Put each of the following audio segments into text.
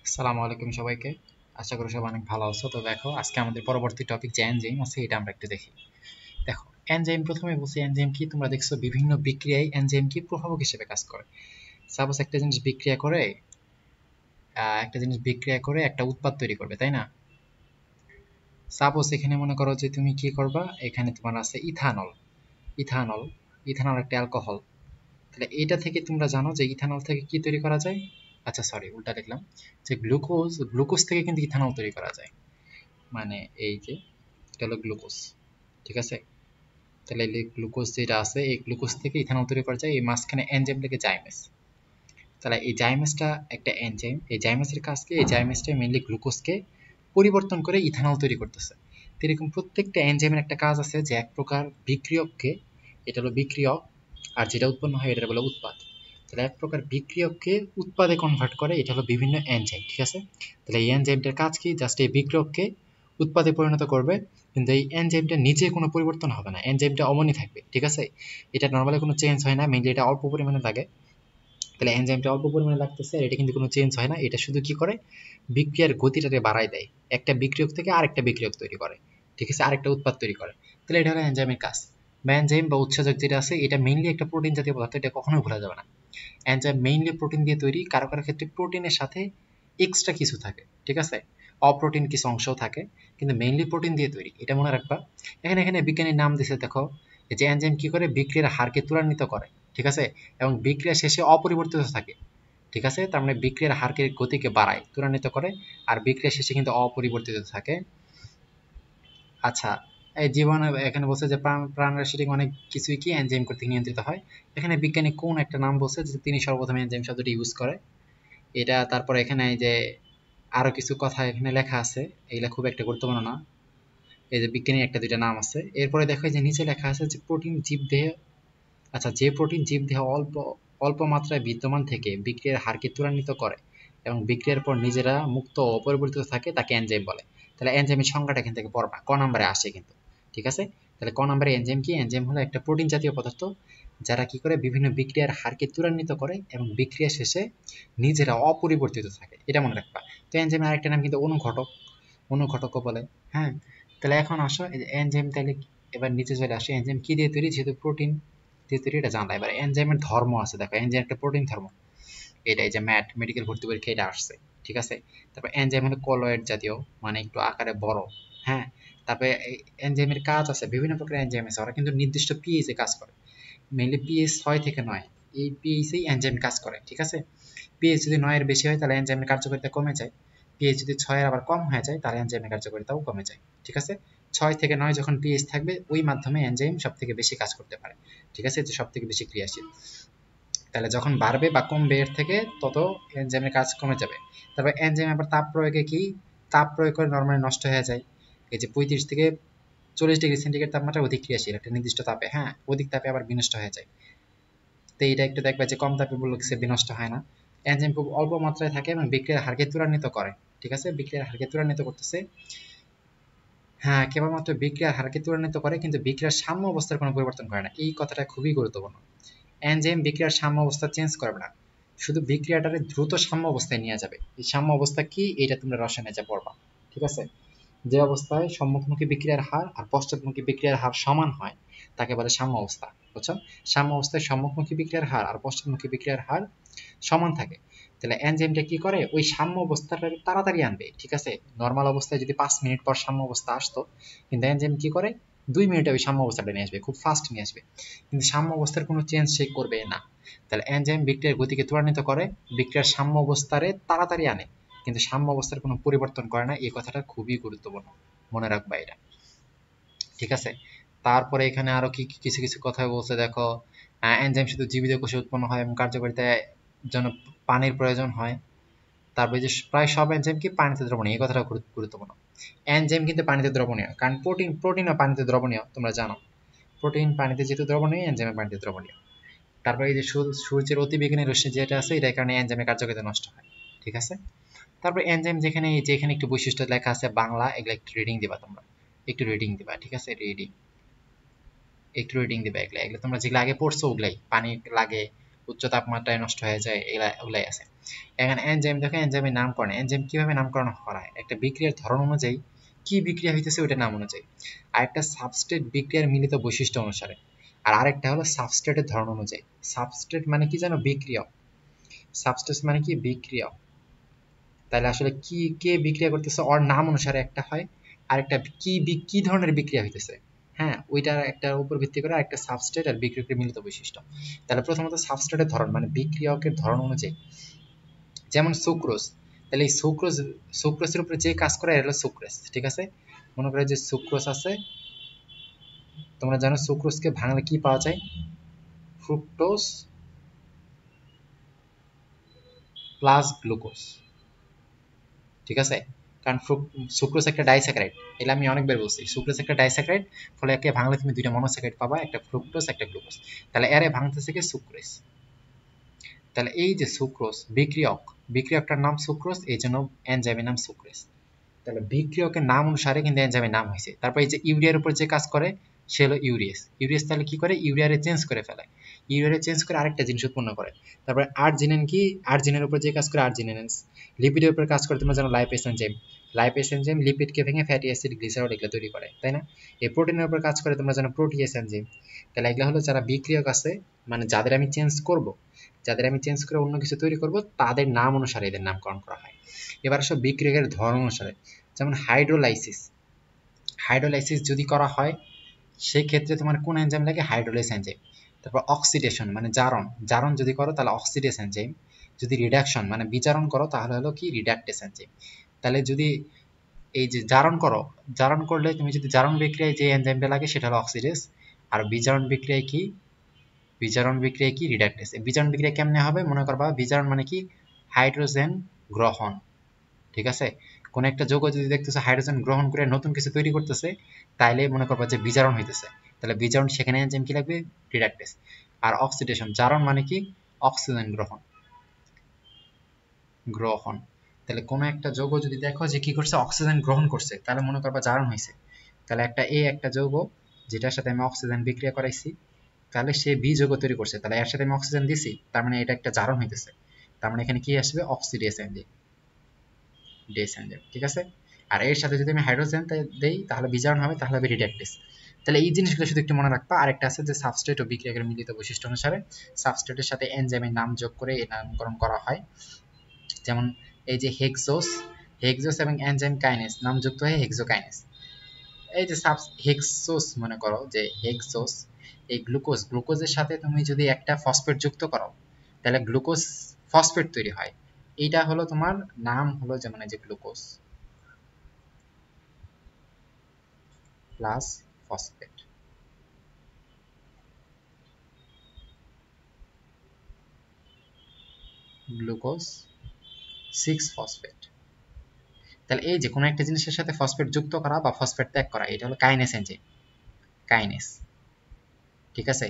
আসসালামু আলাইকুম সবাইকে। আশা করি সবাই অনেক ভালো আছো। তো দেখো আজকে আমাদের পরবর্তী টপিক যে এনজাইম আছে এটা আমরা একটু দেখি। দেখো এনজাইম প্রথমে বলছি এনজাইম কি, তোমরা দেখছো বিভিন্ন বিক্রিয়ায় এনজাইম কি প্রভাবক হিসেবে কাজ করে। সাপোজ একটা জিনিস বিক্রিয়া করে একটা উৎপাদ তৈরি করবে, তাই না? সাপোজ এখানে মনে করো যে তুমি কি করবা, এখানে তোমার আছে ইথানল। ইথানল ইথানল একটা অ্যালকোহল। তাহলে এটা থেকে তোমরা জানো যে ইথানল থেকে কি তৈরি করা যায়। আচ্ছা সরি, উল্টা লিখলাম। যে গ্লুকোজ, গ্লুকোজ থেকে কিন্তু ইথানল তৈরি করা যায়। মানে এই যে এটা হলো গ্লুকোজ, ঠিক আছে? তাহলে এই গ্লুকোজ যেটা আছে এই গ্লুকোজ থেকে ইথানল তৈরি করা যায়। এই মাঝখানে এনজাইম লাগে জাইমেস। তাহলে এই জাইমেসটা একটা এনজাইম। এই জাইমেসের কাজ কি? এই জাইমেসটা মেইনলি গ্লুকোজকে পরিবর্তন করে ইথানল তৈরি করতেছে। তো এরকম প্রত্যেকটা এনজাইমের একটা কাজ আছে যে এক প্রকার বিক্রিয়ককে, এটা হলো বিক্রিয়ক, আর যেটা উৎপন্ন হয় এটা বলে উৎপাদ। তাহলে এক প্রকার বিক্রিয়ককে উৎপাদে কনভার্ট করে, এটা হলো বিভিন্ন এনজাইম, ঠিক আছে? তাহলে এই এনজাইমটার কাজ কি? জাস্ট এই বিক্রিয়ককে উৎপাদে পরিণত করবে, কিন্তু এই এনজাইমটা নিজে কোনো পরিবর্তন হবে না, এনজাইমটা অমনই থাকবে, ঠিক আছে? এটা নর্মালি কোনো চেঞ্জ হয় না, মেইনলি এটা অল্প পরিমাণে লাগে। তাহলে এনজাইমটা অল্প পরিমাণে লাগতেছে আর এটা কিন্তু কোনো চেঞ্জ হয় না, এটা শুধু কি করে বিক্রিয়ার গতিটাকে বাড়ায় দেয়, একটা বিক্রিয়ক থেকে আরেকটা বিক্রিয়ক তৈরি করে, ঠিক আছে, আরেকটা উৎপাদ তৈরি করে। তাহলে এটা হলো এনজাইমের কাজ। বা এনজাইম বা উৎসেচক যেটা আছে এটা মেইনলি একটা প্রোটিন জাতীয় পদার্থ, এটা কখনোই ভোলা যাবে না। এনজাইম মেইনলি প্রোটিন দিয়ে তৈরি, কারো কারো ক্ষেত্রে প্রোটিনের সাথে এক্সট্রা কিছু থাকে, ঠিক আছে, অপ্রোটিন কিছু অংশও থাকে, কিন্তু মেইনলি প্রোটিন দিয়ে তৈরি, এটা মনে রাখবা। এখানে এখানে বিজ্ঞানীর নাম দিছে দেখো, যে এনজাইম কি করে বিক্রিয়ার হারকে ত্বরান্বিত করে, ঠিক আছে, এবং বিক্রিয়া শেষে অপরিবর্তিত থাকে, ঠিক আছে। তার মানে বিক্রিয়ার হারকে গতিকে বাড়ায়, ত্বরান্বিত করে, আর বিক্রিয়া শেষে কিন্তু অপরিবর্তিত থাকে। আচ্ছা, এই জীবন এখানে বলছে যে প্রাণরাশির অনেক কিছুই কি এনজাইম কর্তৃক নিয়ন্ত্রিত হয়। এখানে বিজ্ঞানী কোন একটা নাম বলছে যে তিনি সর্বপ্রথম এনজাইম শব্দটি ইউজ করে এটা। তারপর এখানে এই যে আরো কিছু কথা এখানে লেখা আছে, এগুলা খুব একটা গুরুত্বপূর্ণ না। এই যে বিজ্ঞানীর একটা দুইটা নাম আছে, এরপরে দেখো যে নিচে লেখা আছে যে প্রোটিন জীবদেহে, আচ্ছা, যে প্রোটিন জীবদেহে অল্প অল্প মাত্রায় বিদ্যমান থেকে বিক্রিয়ার হারকে ত্বরান্বিত করে এবং বিক্রিয়ার পর নিজেরা মুক্ত ও অপরিবর্তিত থাকে তাকে এনজাইম বলে। তাহলে এনজাইমের সংজ্ঞাটা এখান থেকে পড়বা, ক নম্বরে আসে কিন্তু, ঠিক আছে? তাহলে ক নম্বরে এনজাইম কি? এনজাইম হলো একটা প্রোটিন জাতীয় পদার্থ যারা কি করে বিভিন্ন বিক্রিয়ার হারকে ত্বরান্বিত করে এবং বিক্রিয়া শেষে নিজেরা অপরিবর্তিত থাকে, এটা মনে রাখবা। তো এনজাইমের আরেকটা নাম কিন্তু অনুঘটক, অনুঘটকও বলে। হ্যাঁ, তাহলে এখন আসো এই যে এনজাইম, তাহলে এবার নিচে চলে আসে এনজাইম কি দিয়ে তৈরি, যেহেতু প্রোটিন দিয়ে তৈরি এটা জানলা। এবার এনজাইমের ধর্ম আছে, দেখো এনজাইম একটা প্রোটিন ধর্ম, এটা এই যে মেডিকেল ভর্তি পরীক্ষা এটা আসছে, ঠিক আছে? তারপর এনজাইম হলো কলয়েড জাতীয়, মানে একটু আকারে বড়। হ্যাঁ, তারপরে এনজাইমের কাজ আছে, বিভিন্ন প্রকার এনজাইম আছে, ওরা কিন্তু নির্দিষ্ট পিএইচ এ কাজ করে, মেইনলি পিএইচ 6 থেকে 9, এই পিএইচ এই এনজাইম কাজ করে, ঠিক আছে? পিএইচ যদি 9 এর বেশি হয় তাহলে এনজাইমের কার্যকারিতা কমে যায়, পিএইচ যদি 6 এর আবার কম হয়ে যায় তাহলে এনজাইমের কার্যকারিতাও কমে যায়, ঠিক আছে? 6 থেকে 9 যখন পিএইচ থাকবে ওই মাধ্যমে এনজাইম সব থেকে বেশি কাজ করতে পারে, ঠিক আছে, যে সব থেকে বেশি ক্রিয়াশীল। তাহলে যখন বাড়বে বা কমবে এর থেকে তত এনজাইমের কাজ কমে যাবে। তারপর এনজাইম আবার তাপ প্রয়োগে কি, তাপ প্রয়োগ করে নরমালি নষ্ট হয়ে যায়। এই যে 35 থেকে 40 ডিগ্রি সেন্টিগ্রেড তাপমাত্রা অধিক ক্রিয়াশীল একটা নির্দিষ্ট তাপে, হ্যাঁ, অধিক তাপে আবার বিনষ্ট হয়ে যায়। তো এইটা একটু দেখবে যে কম তাপে বললে সে বিনষ্ট হয় না। এনজাইম খুব অল্প মাত্রায় থাকে এবং বিক্রিয়ার হারকে ত্বরান্বিত করে, ঠিক আছে, বিক্রিয়ার হারকে ত্বরান্বিত করতেছে। হ্যাঁ, কেবলমাত্র বিক্রিয়ার হারকে ত্বরান্বিত করে, কিন্তু বিক্রিয়ার সাম্য অবস্থার কোনো পরিবর্তন করে না, এই কথাটা খুবই গুরুত্বপূর্ণ। এনজাইম বিক্রিয়ার সাম্য অবস্থা চেঞ্জ করবে না, শুধু বিক্রিয়াটারে দ্রুত সাম্য অবস্থায় নিয়ে যাবে। এই সাম্য অবস্থা কি এটা তোমরা রসায়নে যা পড়বা, ঠিক আছে? যে অবস্থায় সম্মুখমুখী বিক্রিয়ার হার আর পশ্চাৎমুখী বিক্রিয়ার হার সমান হয় তাকে বলে সাম্য অবস্থা, বুঝছো? সাম্য অবস্থায় সম্মুখমুখী বিক্রিয়ার হার আর পশ্চাৎমুখী বিক্রিয়ার হার সমান থাকে। তাহলে এনজাইমটা কি করে, ওই সাম্য অবস্থাটা তাড়াতাড়ি আনবে, ঠিক আছে? নর্মাল অবস্থায় যদি 5 মিনিট পর সাম্য অবস্থা আসতো, কিন্তু এনজাইম কি করে 2 মিনিটে ওই সাম্য অবস্থাটা নিয়ে আসবে, খুব ফাস্ট নিয়ে আসবে, কিন্তু সাম্য অবস্থার কোনো চেঞ্জ সে করবে না। তাহলে এনজাইম বিক্রিয়ার গতিকে ত্বরান্বিত করে, বিক্রিয়ার সাম্য অবস্থারে তাড়াতাড়ি আনে, কিন্তু সাম্য অবস্থার কোনো পরিবর্তন করে না, এই কথাটা খুবই গুরুত্বপূর্ণ, মনে রাখবা এটা, ঠিক আছে? তারপরে এখানে আরো কি কিছু কিছু কথা বলছে দেখো, এনজাইম শুধু জীবিত কোষে উৎপন্ন হয় এবং কার্যকারিতায় জন্য পানির প্রয়োজন হয়। তারপরে যে প্রায় সব এনজাইম কি পানিতে দ্রবণীয়, এই কথাটা গুরুত্বপূর্ণ। এনজাইম কিন্তু পানিতে দ্রবণীয়, কারণ প্রোটিনও পানিতে দ্রবণীয়, তোমরা জানো প্রোটিন পানিতে যেহেতু দ্রবণীয়, এনজাইমের পানিতে দ্রবণীয়। তারপরে এই যে সূর্যের অতিবেগুনি রশ্মি যেটা আছে এটার কারণে এনজাইমের কার্যকারিতা নষ্ট হয়, ঠিক আছে? তারপর এনজাইম যেখানে একটু বৈশিষ্ট্য লেখা আছে বাংলা, এগুলা একটু রিডিং দিবা তোমরা, একটু রিডিং দিবা, ঠিক আছে? একটু রিডিং দিবা, এগুলা এগুলো তোমরা যেগুলো আগে পড়ছো ওগুলাই, পানি লাগে, উচ্চ তাপমাত্রায় নষ্ট হয়ে যায়, এগুলাই আছে। এখানে এনজাইম দেখো, এনজাইমের নামকরণ, এনজাইম কিভাবে নামকরণ করা হয়, একটা বিক্রিয়ার ধরন অনুযায়ী কি বিক্রিয়া হইতেছে ওইটা নাম অনুযায়ী, আর একটা সাবস্ট্রেট বিক্রিয়ার মিলিত বৈশিষ্ট্য অনুসারে, আর আরেকটা হলো সাবস্ট্রেটের ধরন অনুযায়ী। সাবস্ট্রেট মানে কি জানো? বিক্রিয়ক। সাবস্ট্রেট মানে কি? বিক্রিয়ক। তাহলে আসলে কি কে বিক্রিয়া করতেছে ওর নাম অনুসারে একটা হয়, আর একটা কি ধরনের বিক্রিয়া হইতেছে, হ্যাঁ, ওইটার একটা উপর ভিত্তি করে একটা সাবস্ট্রেট আর বিক্রিয়কের মিলিত বৈশিষ্ট্য। তাহলে প্রথমত সাবস্ট্রেটের ধরন মানে বিক্রিয়কের ধরন অনুযায়ী, যেমন সুক্রোজ, তাহলে এই সুক্রোজের উপরে যে কাজ করে এটা হলো সুক্রেস, ঠিক আছে? মনে করে যে সুক্রোজ আছে, তোমরা জানো সুক্রোজকে ভাঙলে কি পাওয়া যায়? ফ্রুক্টোজ প্লাস গ্লুকোজ, ঠিক আছে? কারণ সুক্রোজ একটা ডাইস্যাকারাইড, এটা আমি অনেকবার বলছি, সুক্রোজ একটা ডাইস্যাকারাইড, ফলে একে ভাঙলে তুমি দুইটা মনোস্যাকারাইড পাবা, একটা ফ্রুক্টোজ একটা গ্লুকোজ। তাহলে এরে ভাঙতেছে কি? সুক্রেজ। তাহলে এই যে সুক্রোজ বিক্রিয়ক, বিক্রিয়কটার নাম সুক্রোজ, এই জন্য এনজাইমের নাম সুক্রেজ। তাহলে বিক্রিয়কের নাম অনুসারে কিন্তু এনজাইমের নাম হয়েছে। তারপর এই যে ইউরিয়ার উপর যে কাজ করে সে হলো ইউরিয়াস। ইউরিয়াস তাহলে কি করে? ইউরিয়ারে চেঞ্জ করে ফেলে, ইউরিয়ারে চেঞ্জ করে আরেকটা জিনিস উৎপন্ন করে। তারপরে আর্জিনিন কি? আর্জিনের উপর যে কাজ করে আর্জিনিনেন্স। লিপিডের উপর কাজ করে তোমরা জানো লাইপেজ এনজাইম। লাইপেজ এনজাইম লিপিডকে ভেঙে ফ্যাটি অ্যাসিড গ্লিসারল এগুলো তৈরি করে, তাই না? এই প্রোটিনের উপর কাজ করে তোমরা জানো প্রোটিয়েস এনজাইম। তাহলে এগুলো হলো যারা বিক্রিয়ক আছে, মানে যাদের আমি চেঞ্জ করব, যাদের আমি চেঞ্জ করে অন্য কিছু তৈরি করব, তাদের নাম অনুসারে এদের নামকরণ করা হয়। এবার আসো বিক্রিয়কের ধরন অনুসারে, যেমন হাইড্রোলাইসিস। হাইড্রোলাইসিস যদি করা হয় সেই ক্ষেত্রে তোমার কোন এনজাইম লাগে? হাইড্রোলাইস এনজাইম। তারপর অক্সিডেশন মানে জারণ, জারণ যদি করো তাহলে অক্সিডেস এনজাইম। যদি রিডাকশন মানে বিজারণ করো তাহলে হলো কি? রিডাকটেস এনজাইম। তাহলে যদি এই যে জারণ করো, জারণ করলে তুমি যদি জারণ বিক্রিয়ায় যে এনজাইমটা লাগে সেটা হলো অক্সিডেস, আর বিজারণ বিক্রিয়ায় কি? বিজারণ বিক্রিয়ায় কি? রিডাকটেস। এই বিজারণ বিক্রিয়া কেমনে হবে? মনে করবা বিজারণ মানে কি? হাইড্রোজেন গ্রহণ, ঠিক আছে? কোন একটা যৌগ যদি দেখতেছে হাইড্রোজেন গ্রহণ করে নতুন কিছু তৈরি করতেছে, তাইলে মনে করবা যে বিজারণ হইতেছে। তাহলে বিজারণ, সেখানে এনজাইম কি লাগবে? রিডাকটেস। আর অক্সিডেশন, জারণ মানে কি? অক্সিজেন গ্রহণ, গ্রহণ। তাহলে কোন একটা যৌগ যদি দেখো যে কি করছে? অক্সিজেন গ্রহণ করছে, তাহলে মনে করবা জারণ হয়েছে। তাহলে একটা যৌগ যেটার সাথে আমি অক্সিজেন বিক্রিয়া করাইছি, তাহলে সে বি যৌগ তৈরি করছে, তাহলে এর সাথে আমি অক্সিজেন দিছি, তার মানে এটা একটা জারণ হইতেছে। তার মানে এখানে কি আসবে? অক্সিডেস এনজাইম, ডেস এনজাইম, ঠিক আছে? আর এর সাথে যদি আমি হাইড্রোজেন দেই তাহলে বিজারণ হবে, তাহলে হবে রিডাকটেস। তাহলে এই জিনিসগুলো শুধু একটু মনে রাখবা। আরেকটা আছে যে সাবস্ট্রেট ও বিক্রিয়কের মিলিত বৈশিষ্ট্য অনুসারে সাবস্ট্রেটের সাথে এনজাইমের নাম যোগ করে এই নামকরণ করা হয়। যেমন এই যে হেক্সোস, হেক্সোস এবং এনজাইম কাইনেস নাম যুক্ত হয়ে হেক্সোকাইনেস। এই যে হেক্সোস, মনে করো যে হেক্সোস, এই গ্লুকোজ, গ্লুকোজের সাথে তুমি যদি একটা ফসফেট যুক্ত করো তাহলে গ্লুকোজ ফসফেট তৈরি হয়। এইটা হলো তোমার নাম হলো, যেমন এই যে গ্লুকোজ প্লাস ফসফেট, গ্লুকোজ 6-ফসফেট। তাহলে এই যে কোনো একটা জিনিসের সাথে ফসফেট যুক্ত করা বা ফসফেট ত্যাগ করা, এটা হলো কাইনেস এনজাইম, কাইনেস, ঠিক আছে?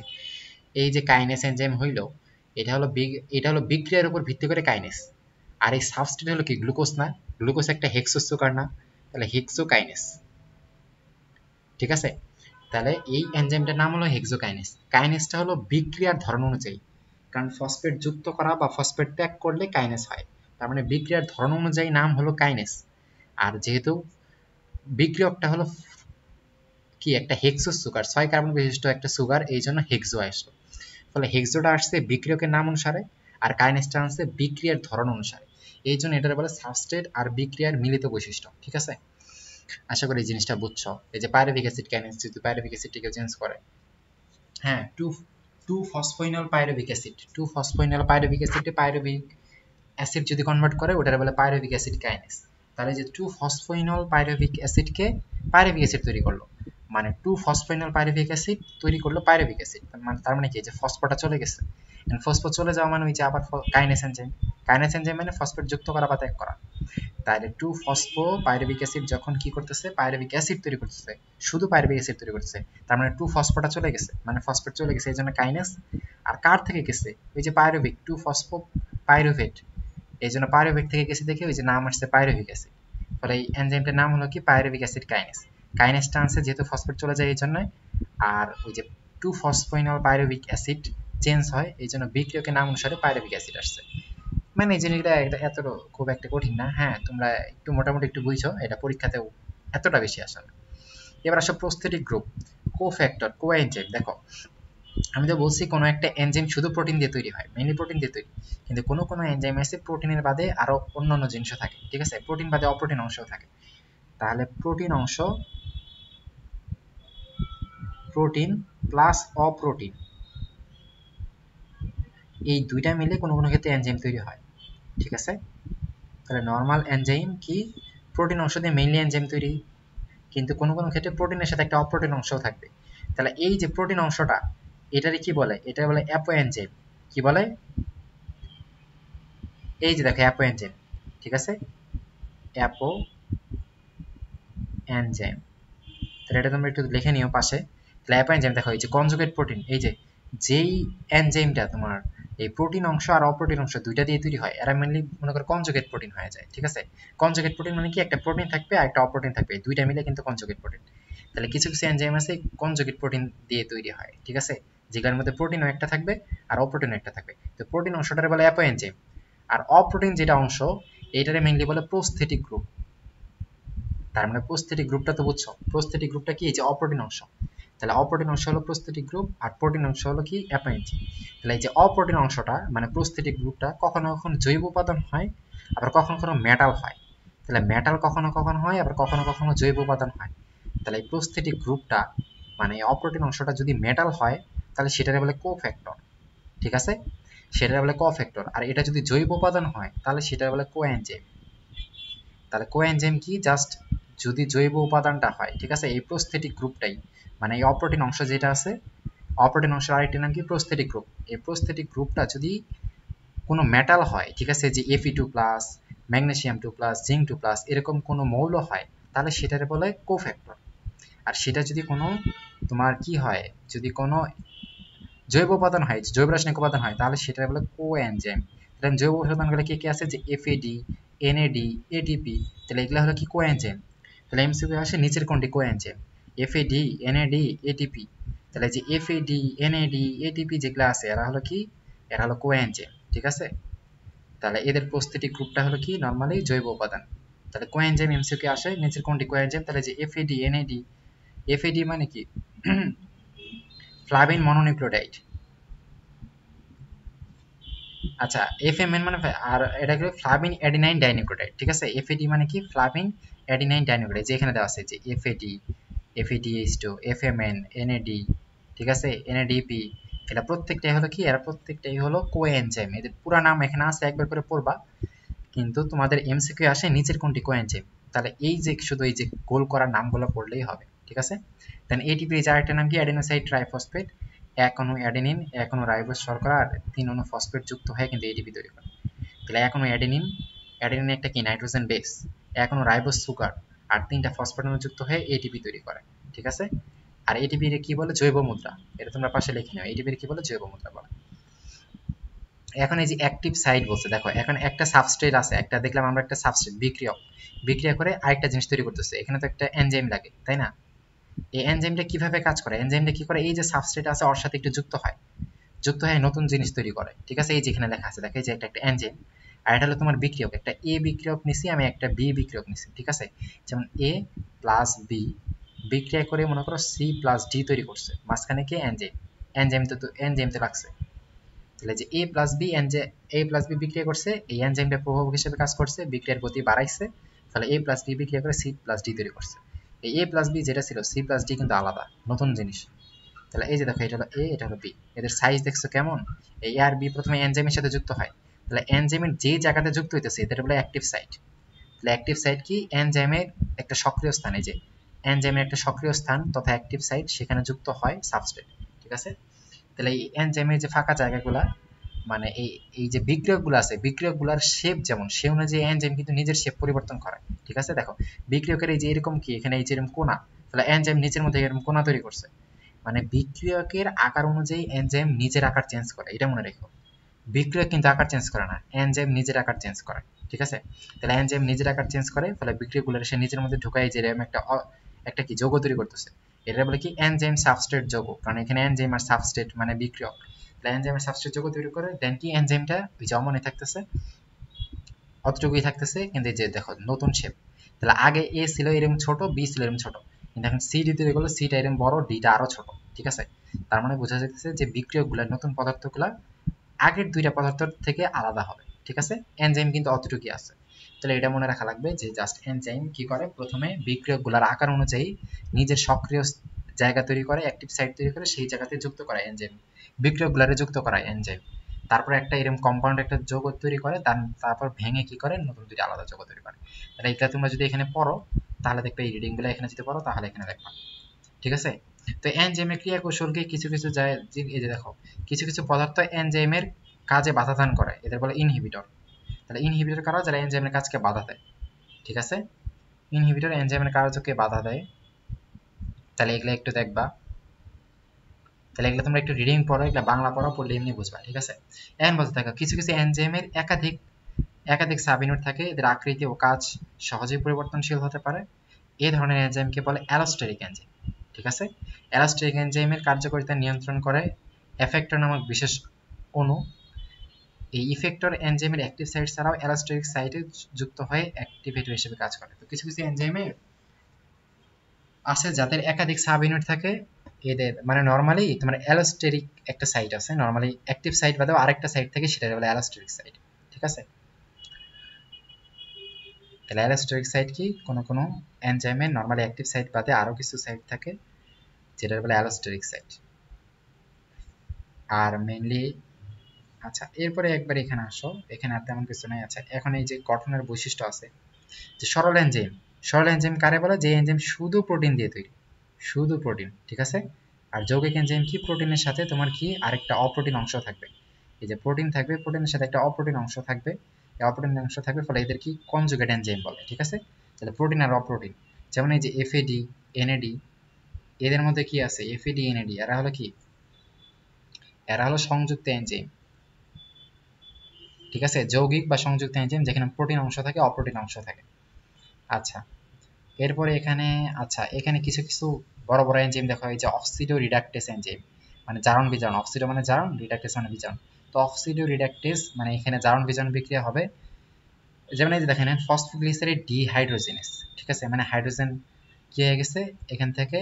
এই যে কাইনেস এনজাইম হইলো, এটা হলো বিক্রিয়ার উপর ভিত্তি করে কাইনেস। আর এই সাবস্ট্রেট হলো কি? গ্লুকোজ না? গ্লুকোজ একটা হেক্সোস সুগার না? তাহলে হেক্সোকাইনেস, ঠিক আছে? তাহলে এই এনজাইমটার নাম হলো হেক্সোকাইনেস। কাইনেসটা হলো বিক্রিয়ার ধরন অনুযায়ী, কারণ ফসফেট যুক্ত করা বা ফসফেট ত্যাগ করলে কাইনেস হয়, তার মানে বিক্রিয়ার ধরন অনুযায়ী নাম হলো কাইনেস। আর যেহেতু বিক্রিয়কটা হলো কি? একটা হেক্সোস সুগার, 6 কার্বন বিশিষ্ট একটা সুগার, এই জন্য হেক্সো আসলো। ফলে হেক্সোটা আসছে বিক্রিয়কের নাম অনুসারে, আর কাইনেসটা আসছে বিক্রিয়ার ধরন অনুসারে। এই জন্য এটার বলে সাবস্ট্রেট আর বিক্রিয়ার মিলিত বৈশিষ্ট্য, ঠিক আছে? আশা করি এই জিনিসটা বুঝছো। এই যে পাইরুভিক অ্যাসিড কাইনেস যদি পাইরুভিক অ্যাসিডটিকে চেঞ্জ করে, হ্যাঁ, to ফসফোইনল pyruvic acid, to ফসফোইনল pyruvic অ্যাসিডে পাইরুভিক অ্যাসিড যদি কনভার্ট করে ওটার বলে পাইরুভিক অ্যাসিড কাইনেস। তাহলে যে টু ফসফোইনল পাইরুভিক অ্যাসিডকে পাইরুভিক অ্যাসিড তৈরি করলো, মানে টু ফসফোইনল পাইরুভিক অ্যাসিড তৈরি করলো পাইরুভিক অ্যাসিড, তার মানে কি? যে ফসফোটা চলে গেছে, ফসফেট চলে যাওয়া মানে ওই যে আবার কাইনেস এনজাইম, কাইনেস এনজাইম মানে ফসফেট যুক্ত করা বা ত্যাগ করা। তাহলে টু ফসফো পাইরুভিক অ্যাসিড যখন কি করতেছে? পাইরুভিক অ্যাসিড তৈরি করতেছে, শুধু পাইরুভিক অ্যাসিড তৈরি করতেছে, তার মানে টু ফসফোটা চলে গেছে, মানে ফসফেট চলে গেছে, এই জন্য কাইনেস। আর কার থেকে গেছে? ওই যে পাইরুভিক, টু ফসফো পাইরুভেট, এই জন্য পাইরুভিক থেকে গেছে দেখে ওই যে নাম আসছে পাইরুভিক অ্যাসিড। ফলে এই এনজাইমটার নাম হলো কি? Pyruvic acid kinase. কাইনেসটা আনছে যেহেতু ফসফেট চলে যায় এই জন্য। আর ওই যে টু ফসফোইনল পাইরুভিক অ্যাসিড চেঞ্জ হয়, এই জন্য বিক্রিয়কের নাম অনুসারে পাইরুভিক অ্যাসিড আসছে। মানে এই জিনিসটা এত খুব একটা কঠিন না, হ্যাঁ তোমরা একটু মোটামুটি একটু বুঝছো, এটা পরীক্ষাতেও এতটা বেশি আসে না। এবার আসো প্রস্থেটিক গ্রুপ, কোফ্যাক্টর, কোএনজাইম। দেখো আমি তো বলছি কোনো একটা এনজাইম শুধু প্রোটিন দিয়ে তৈরি হয়, মেইনলি প্রোটিন দিয়ে তৈরি, কিন্তু কোনো কোনো এনজাইম আছে প্রোটিনের বাদে আরো অন্যান্য জিনিসও থাকে, ঠিক আছে, প্রোটিন বাদে অপ্রোটিন অংশও থাকে। তাহলে প্রোটিন অংশ, প্রোটিন প্লাস অপ্রোটিন, এই দুইটা মিলে কোনো কোনো ক্ষেত্রে এনজাইম তৈরি হয়, ঠিক আছে। তাহলে নর্মাল এনজাইম কি, প্রোটিন অংশ দিয়ে মেইনলি এনজাইম তৈরি, কিন্তু কোনো কোনো ক্ষেত্রে প্রোটিনের সাথে একটা অপ্রোটিন অংশও থাকবে। তাহলে এই যে প্রোটিন অংশটা, এটারে কি বলে, এটা বলে অ্যাপো এনজাইম। কি বলে, এই যে দেখো অ্যাপো এনজাইম, ঠিক আছে, অ্যাপো এনজাইম। তাহলে এটা তোমরা একটু লিখে নিও পাশে। তাহলে অ্যাপো এনজাইম দেখো, এই যে কনজুগেট প্রোটিন, এই যে যেই এনজাইমটা তোমার এই প্রোটিন অংশ আর অপ্রোটিন অংশ দুইটা দিয়ে তৈরি হয়, এরা মেনলি মনে করো কনজুগেট প্রোটিন হয়ে যায়, ঠিক আছে। কনজুগেট প্রোটিন মানে কি, একটা প্রোটিন থাকবে আর একটা অপ্রোটিন থাকবে, দুইটা মিলে কিন্তু কনজুগেট প্রোটিন। তাহলে কিছু কিছু এনজাইম আছে কনজুগেট প্রোটিন দিয়ে তৈরি হয়, ঠিক আছে, যেগুলোর মধ্যে প্রোটিনও একটা থাকবে আর অপ্রোটিনও একটা থাকবে। তো প্রোটিন অংশটারে বলে অ্যাপো এনজাইম, আর অপ্রোটিন যেটা অংশ এইটারে মেইনলি বলে প্রস্থেটিক গ্রুপ। তার মানে প্রস্থেটিক গ্রুপটা তো বুঝছো, প্রস্থেটিক গ্রুপটা কি, এই যে অপ্রোটিন অংশ। তাহলে অপ্রোটিন অংশ হলো প্রস্থেটিক গ্রুপ আর প্রোটিন অংশ হলো কি অ্যাপো এনজাইম। তাহলে এই যে অপ্রোটিন অংশটা মানে প্রস্থেটিক গ্রুপটা কখনো কখনো জৈব উপাদান হয়, আবার কখনো কখনো মেটাল হয়। তাহলে মেটাল কখনো কখনো হয়, আবার কখনো কখনো জৈব উপাদান হয়। তাহলে এই প্রস্থেটিক গ্রুপটা মানে অপ্রোটিন অংশটা যদি মেটাল হয় তাহলে সেটারে বলে কোফ্যাক্টর, ঠিক আছে, সেটারে বলে কোফ্যাক্টর। আর এটা যদি জৈব উপাদান হয় তাহলে সেটারে বলে কোএনজাইম। তাহলে কোএনজাইম কি, জাস্ট যদি জৈব উপাদানটা হয়, ঠিক আছে, এই প্রস্থেটিক গ্রুপটাই, মানে এই অপ্রোটিন অংশ যেটা আছে, অপ্রোটিন অংশের আরেকটি নাম কি প্রস্থেটিক গ্রুপ। এই প্রস্থেটিক গ্রুপটা যদি কোনো মেটাল হয়, ঠিক আছে, যে Fe2+, ম্যাগনেসিয়াম 2+, জিঙ্ক 2+, এরকম কোনো মৌল হয় তাহলে সেটারে বলে কোফ্যাক্টর। আর সেটা যদি কোনো তোমার কি হয়, যদি কোনো জৈব উপাদান হয়, জৈব রাসায়নিক উপাদান হয় তাহলে সেটা বলে কোএনজাইম। তাহলে জৈব উপাদানগুলো কি কি আছে, যে FAD, NAD, ATP, তাহলে এগুলো হলো কি কোএনজাইম। তাহলে এমসিকিউ আসে নিচের কোনটি কোএনজাইম, FAD, NAD, ATP। তাহলে যে FAD, NAD, ATP যেগুলো আছে এরা হলো কি, এরা হলো কোএনজাইম, ঠিক আছে। তাহলে এদের প্রস্থেটিক গ্রুপটা হলো কি নরমালি জৈব উপাদান। তাহলে কোএনজাইম এমসিকিউ আসে নিচের কোনটি কোএনজাইম, তাহলে যে FAD, NAD, FAD মানে কি ফ্লাভিন মনোনিউক্লিওটাইড। আচ্ছা এফএমএন মানে, আর এটা হলো ফ্লাভিন অ্যাডিনাইন ডাইনিউক্লিওটাইড, ঠিক আছে। এফএডি মানে কি, ফ্লাভিন অ্যাডিনাইন ডাইনিউক্লিওটাইড, যে এখানে দেওয়া আছে যে এফএডি, এফএডিএইচ2, এফএমএন, এনএডি, ঠিক আছে, এনএডিপি, এটা প্রত্যেকটাই হলো কি, এরা প্রত্যেকটাই হলো কোএনজাইম। এদের পুরো নাম এখানে আছে, একবার করে পড়বা, কিন্তু তোমাদের এমসিকিউ আসে নিচের কোনটি কোএনজাইম। তাহলে এই যে শুধু এই যে গোল করার নামগুলো পড়লেই হবে, ঠিক আছে। দেন এটিপি এর আরেকটা নাম কি, অ্যাডিনোসাইড ট্রাইফসফেট, এক অণু অ্যাডেনিন, এক অণু রাইবোজ শর্করা আর 3 অণু ফসফেট যুক্ত হয়ে কিন্তু এটিপি তৈরি করে। তাহলে এক অণু অ্যাডেনিন, অ্যাডেনিন একটা কি নাইট্রোজেন বেস, এক অণু রাইবোজ সুগার আর 3টা ফসফেট অণু যুক্ত হয়ে এটিপি তৈরি করে, ঠিক আছে। আর এটিপি এর কি বলে, জৈব মুদ্রা। এটা তোমরা পাশে লিখে নাও, এটিপি এর কি বলে, জৈব মুদ্রা বলে। এখন এই যে অ্যাক্টিভ সাইট বলছে, দেখো এখন একটা সাবস্ট্রেট আছে, একটা দেখলাম আমরা একটা সাবস্ট্রেট বিক্রিয়ক, বিক্রিয়া করে আরেকটা জিনিস তৈরি করতেছে, এখানে তো একটা এনজাইম লাগে, তাই না। এই এনজাইমটা কিভাবে কাজ করে, এনজাইমটা কি করে, এই যে সাবস্ট্রেট আছে ওর সাথে একটু যুক্ত হয়, যুক্ত হয়ে নতুন জিনিস তৈরি করে, ঠিক আছে। এই যেখানে লেখা আছে দেখো, এই যে একটা এনজাইম, আর এটা হলো তোমার বিক্রিয়ক, একটা এ বিক্রিয়ক নিছি আমি, একটা বি বিক্রিয়ক নিছি, ঠিক আছে। যেমন এ প্লাস বি বিক্রিয়া করে মনে করো সি প্লাস ডি তৈরি করছে, মাঝখানে কি এনজাইম, এনজাইম তো লাগছে। তাহলে যে এ প্লাস বি বিক্রিয়া করছে, এই এনজাইমটা প্রভাবক হিসেবে কাজ করছে, বিক্রিয়ার গতি বাড়াইছে, ফলে এ প্লাস বি বিক্রিয়া করে সি প্লাস ডি তৈরি করছে। এই এ প্লাস বি যেটা ছিল, সি প্লাস ডি কিন্তু আলাদা, নতুন জিনিস। তাহলে এই যে দেখো, এটা হলো এ, এটা হলো বি, এদের সাইজ দেখছো কেমন, এই এ আর বি প্রথমে এনজাইমের সাথে যুক্ত হয়, তাহলে এনজাইমের যে জায়গাতে যুক্ত হইতেছে এটা বলে অ্যাক্টিভ সাইট। তাহলে অ্যাক্টিভ সাইট কি, এনজাইমের একটা সক্রিয় স্থান, এই যে এনজাইমের একটা সক্রিয় স্থান তথা অ্যাক্টিভ সাইট, সেখানে যুক্ত হয় সাবস্ট্রেট, ঠিক আছে। তাহলে এই এনজাইমের যে ফাঁকা জায়গাগুলা, মানে এই এই যে বিক্রিয়কগুলো আছে, বিক্রিয়কগুলোর শেপ যেমন, সে অনুযায়ী এনজাইম কিন্তু নিজের শেপ পরিবর্তন করে, ঠিক আছে। দেখো বিক্রিয়কের এই যে এরকম কি, এখানে এই যে এরকম কোনা, তাহলে এনজাইম নিচের মধ্যে এরকম কোনা তৈরি করছে, মানে বিক্রিয়কের আকার অনুযায়ী এনজাইম নিজের আকার চেঞ্জ করে, এটা মনে রেখো। বিক্রিয়ক কিন্তু আকার চেঞ্জ করে না, এনজাইম নিজের আকার চেঞ্জ করে, ঠিক আছে। তাহলে এনজাইম নিজের আকার চেঞ্জ করে, ফলে বিক্রিয়কগুলো সে নিজের মধ্যে ঢুকাই যে এরকম একটা কি যৌগ তৈরি করতেছে, এটা বলে কি এনজাইম সাবস্ট্রেট যৌগ, কারণ এখানে এনজাইম আর সাবস্ট্রেট মানে বিক্রিয়ক, তাহলে এনজাইমের সাবস্ট্রেট যৌগ তৈরি করে, দেন কি এনজাইমটা ওই যে অমনে থাকতেছে, অতটুকুই থাকতেছে, কিন্তু এই যে দেখো নতুন শেপ। তাহলে আগে এ ছিল এরকম ছোট, বি ছিল এরকম ছোট, কিন্তু এখন সি ডি তৈরি করলো, সিটা এরকম বড়, ডিটা আরো ছোট। ঠিক আছে, তার মানে বোঝা যাচ্ছে যে বিক্রিয়কগুলা, নতুন পদার্থগুলা আগের দুইটা পদার্থ থেকে আলাদা হবে। ঠিক আছে, এনজাইম কিন্তু অতটুকুই আছে। তাহলে এটা মনে রাখা লাগবে যে জাস্ট এনজাইম কি করে, প্রথমে বিক্রিয়কগুলার আকার অনুযায়ী নিজের সক্রিয় জায়গা তৈরি করে, অ্যাক্টিভ সাইট তৈরি করে, সেই জায়গাতে যুক্ত করায় এনজাইম, বিক্রিয়কগুলারে যুক্ত করায় এনজাইম। তারপর একটা এরকম কম্পাউন্ড একটা যৌগ তৈরি করে, তারপর ভেঙে কি করে নতুন দুইটা আলাদা যৌগ তৈরি করে। তাহলে এটা তোমরা যদি এখানে পড়ো তাহলে দেখবে, এই রিডিং গুলো এখানে যদি পড়ো তাহলে এখানে দেখবা। ঠিক আছে, তো এনজাইমের ক্রিয়া কৌশলকে কিছু কিছু যায়, এই যে দেখো কিছু কিছু পদার্থ এনজাইমের কাজে বাধা দান করে, এদের বলে ইনহিবিটর। তাহলে ইনহিবিটর কারা, যারা এনজাইমের কাজকে বাধা দেয়। ঠিক আছে, ইনহিবিটর এনজাইমের কার্যকে বাধা দেয়। তাহলে এগুলো একটু দেখবা, তাহলে এগুলো তোমরা একটু রিডিং পড়ো, এগুলো বাংলা পড়ো, পড়লে এমনি বুঝবা। ঠিক আছে, এখন বলতে থাকো, কিছু কিছু এনজাইমের একাধিক সাব ইউনিট থাকে, এদের আকৃতি ও কাজ সহজেই পরিবর্তনশীল হতে পারে। এই ধরনের এনজাইমকে বলে অ্যালোস্টেরিক এনজাইম। ঠিক আছে, অ্যালোস্টেরিক এনজাইমের কার্যকারিতা নিয়ন্ত্রণ করে এফেক্টর নামক বিশেষ অণু। এই ইফেক্টর এনজাইমের অ্যাক্টিভ সাইট ছাড়াও অ্যালোস্টেরিক সাইটে যুক্ত হয়ে অ্যাক্টিভেটর হিসেবে কাজ করে। তো কিছু কিছু এনজাইমে আছে যাদের একাধিক সাব ইউনিট থাকে, এদের মানে নরমালি তোমার অ্যালোস্টেরিক একটা সাইট আছে, নরমালি অ্যাক্টিভ সাইট বাদেও আরেকটা সাইট থাকে, সেটা বলে অ্যালোস্টেরিক সাইট। ঠিক আছে, তাহলে অ্যালোস্টেরিক সাইট কি, কোনো এনজাইমের নরমালি অ্যাক্টিভ সাইট বাদে আরো কিছু সাইট থাকে, যেটা বলে অ্যালোস্টেরিক সাইট। আর মেইনলি আচ্ছা, এরপরে একবার এখানে আসো, এখানে আর তেমন কিছু নাই। আচ্ছা, এখন এই যে গঠনের বৈশিষ্ট্য আছে, যে সরল এনজাইম, সরল এনজাইম কারে বলে, যে এনজাইম শুধু প্রোটিন দিয়ে তৈরি, শুধু প্রোটিন। ঠিক আছে, আর যৌগিক এনজাইম কি, প্রোটিনের সাথে তোমার কি আরেকটা অপ্রোটিন অংশ থাকবে। এই যে প্রোটিন থাকবে, প্রোটিনের সাথে একটা অপ্রোটিন অংশ থাকবে, এই অপ্রোটিন অংশ থাকবে, ফলে এদের কি কনজুগেট এনজাইম বলে। ঠিক আছে, তাহলে প্রোটিন আর অপ্রোটিন, যেমন এই যে এফএডি, এনএডি, এদের মধ্যে কি আছে, এফএডি, এনএডি, এরা হলো কি, এরা হলো সংযুক্ত এনজাইম। ঠিক আছে, যৌগিক বা সংযুক্ত এনজাইম যেখানে প্রোটিন অংশ থাকে, অপ্রোটিন অংশ থাকে। আচ্ছা, এরপরে এখানে, আচ্ছা এখানে কিছু কিছু বড় বড় এনজাইম দেখো, এই যে অক্সিডো রিডাকটেস এনজাইম, মানে জারণ বিজারণ, অক্সিডো মানে জারণ, রিডাকটেস মানে বিজারণ। তো অক্সিডো রিডাকটেস মানে এখানে জারণ বিজারণ বিক্রিয়া হবে, যেমন এই যে দেখেন ফসফোগ্লিসারিড ডিহাইড্রোজেনেস। ঠিক আছে, মানে হাইড্রোজেন কি হয়ে গেছে, এখান থেকে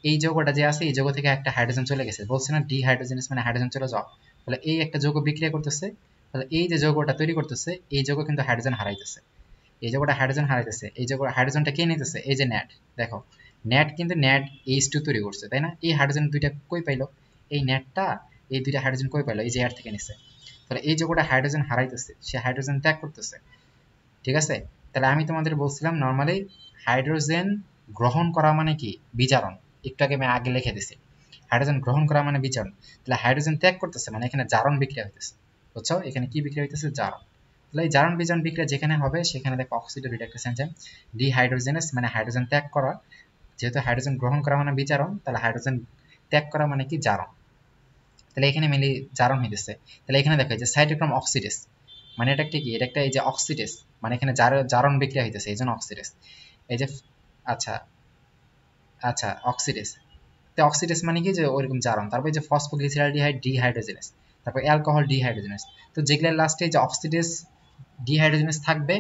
এই যৌগটা যে আছে, এই যৌগ থেকে একটা হাইড্রোজেন চলে গেছে, বলছে না ডিহাইড্রোজেনেস মানে হাইড্রোজেন চলে যাওয়া। তাহলে এই একটা যৌগ বিক্রিয়া করতেছে, তাহলে এই যে যৌগটা তৈরি করতেছে, এই যৌগ কিন্তু হাইড্রোজেন হারাইতেছে, এই যৌগটা হাইড্রোজেন হারাইতেছে, এই যৌগ হাইড্রোজেনটা কে নিতেছে, এই যে নেট, দেখো নেট কিন্তু নেট H2 তৈরি করছে, তাই না, এই হাইড্রোজেন দুইটা কই পাইলো, এই নেটটা এই দুইটা হাইড্রোজেন কই পাইলো, এই যে এয়ার থেকে নিছে। তাহলে এই যৌগটা হাইড্রোজেন হারাইতেছে, সে হাইড্রোজেন ত্যাগ করতেছে। ঠিক আছে, তাহলে আমি তোমাদের বলছিলাম নরমালি হাইড্রোজেন গ্রহণ করা মানে কি, বিজারণ। একটু আগে আমি আগে লিখে দিছি, হাইড্রোজেন গ্রহণ করা মানে বিজারণ। তাহলে হাইড্রোজেন ত্যাগ করতেছে মানে এখানে জারণ বিক্রিয়া হইতেছে, বুঝছো, এখানে কি বিক্রিয়া হইতেছে, জারণ। তাহলে এই জারণ বিজারণ বিক্রিয়া যেখানে হবে সেখানে দেখো অক্সিডো রিডাকটেস এনজাইম, ডিহাইড্রোজেনেস মানে হাইড্রোজেন ত্যাগ করা, যেহেতু হাইড্রোজেন গ্রহণ করা মানে বিজারণ, তাহলে হাইড্রোজেন ত্যাগ করা মানে কি, জারণ। তাহলে এখানে মেনলি জারণ হইতেছে। তাহলে এখানে দেখো যে সাইটোক্রোম অক্সিডেস, মানে এটা একটা কি, এটা একটা এই যে অক্সিডেস, মানে এখানে জারণ বিক্রিয়া হইতেছে, এই জন্য অক্সিডেস। এই যে আচ্ছা, আচ্ছা অক্সিডেস, তো অক্সিডেস মানে কি, যে ওইরকম জারণ। তারপর এই যে ফসফোগ্লিসারাইড ডিহাইড্রোজেনেস, তারপর অ্যালকোহল ডিহাইড্রোজেনেস। তো যেগুলোর লাস্টে যে অক্সিডেস ডিহাইড্রোজেনেস থাকবে,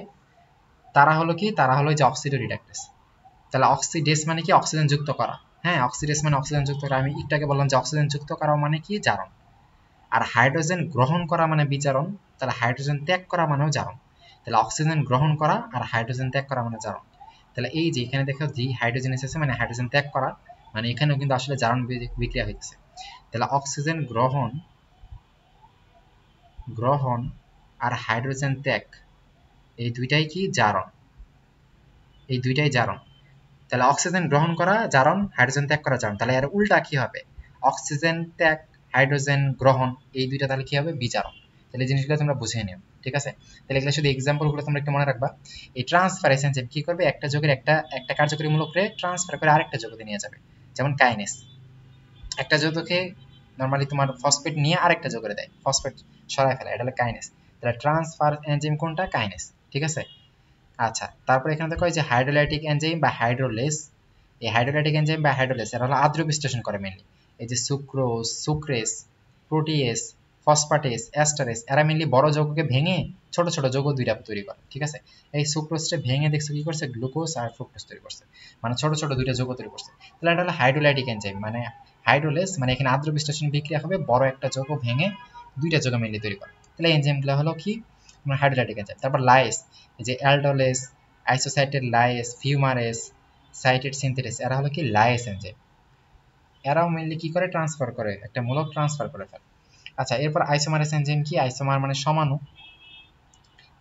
তারা হলো কি, তারা হলো যে অক্সিডো রিডাকটেস। তাহলে অক্সিডেস মানে কি, অক্সিজেন যুক্ত করা। হ্যাঁ, অক্সিডেস মানে অক্সিজেন যুক্ত করা, আমি একটু আগে বললাম যে অক্সিজেন যুক্ত করা মানে কি, জারণ। আর হাইড্রোজেন গ্রহণ করা মানে বিজারণ, তাহলে হাইড্রোজেন ত্যাগ করা মানেও জারণ। তাহলে অক্সিজেন গ্রহণ করা আর হাইড্রোজেন ত্যাগ করা মানে জারণ। তাহলে এই যে এখানে দেখো ডিহাইড্রোজেনেস আছে মানে হাইড্রোজেন ত্যাগ করা, মানে এখানেও কিন্তু আসলে জারণ বিক্রিয়া হইতেছে। তাহলে অক্সিজেন গ্রহণ আর হাইড্রোজেন ত্যাগ, এই দুইটাই কি, জারণ, এই দুইটাই জারণ। তাহলে অক্সিজেন গ্রহণ করা জারণ, হাইড্রোজেন ত্যাগ করা জারণ। তাহলে এর উল্টা কি হবে, অক্সিজেন ত্যাগ হাইড্রোজেন গ্রহণ, এই দুইটা তাহলে কি হবে, বিজারণ। তাহলে এই জিনিসগুলো তোমরা বুঝে নিও। ঠিক আছে, তাহলে এগুলো শুধু এক্সাম্পল গুলো তোমরা একটু মনে রাখবা। এই ট্রান্সফারেন্স এনজাইম কি করবে, একটা যৌগের একটা কার্যকরী মূলককে ট্রান্সফার করে আরেকটা যৌগতে নিয়ে যাবে, যেমন কাইনেস। একটা যৌগকে নরমালি তোমার ফসফেট নিয়ে আরেকটা যৌগের দেয়, ফসফেট সরায় ফেলা, এটা হলো কাইনেস। তাহলে ট্রান্সফার এনজাইম কোনটা, কাইনেস। ঠিক আছে, আচ্ছা তারপর এখানে দেখো এই যে হাইড্রোলাইটিক এনজাইম বা হাইড্রোলেস, এই হাইড্রোলাইটিক এনজাইম বা হাইড্রোলেস এরা হলো আদ্র বিশ্লেষণ করে মেইনলি। এই যে সুক্রোজ, সুক্রেস, প্রোটিয়েস, ফসফেটেস, এস্টারেস, এরা মেনলি বড় যৌগকে ভেঙে ছোট ছোট যৌগ দুইটা তৈরি করে, ঠিক আছে। এই সুক্রোজটা ভেঙে দেখছো কি করছে, গ্লুকোজ আর ফ্রুক্টোজ তৈরি করছে, মানে ছোট ছোট দুইটা যৌগ তৈরি করছে। তাহলে এটা হলো হাইড্রোলাইটিক এনজাইম, মানে হাইড্রোলেস, মানে এখানে আদ্র বিশ্লেষণ বিক্রিয়া হবে, বড় একটা যৌগ ভেঙে দুইটা যৌগ মেনলি তৈরি করে। তাহলে এনজাইমগুলো হলো কি, তোমার হাইড্রোলাইটিক এনজাইম। তারপর লাইস, এই যে অ্যালডোলেস, আইসোসাইটেড লাইস, ফিউমারেস, সাইটেড সিনথেটেস, এরা হলো কি লাইস এনজাইম। এরাও মেনলি কি করে, ট্রান্সফার করে, একটা মূলক ট্রান্সফার করে ফেলে। আচ্ছা, এরপর আইসোমারেস এনজাইম কি, আইসোমার মানে সমাণু,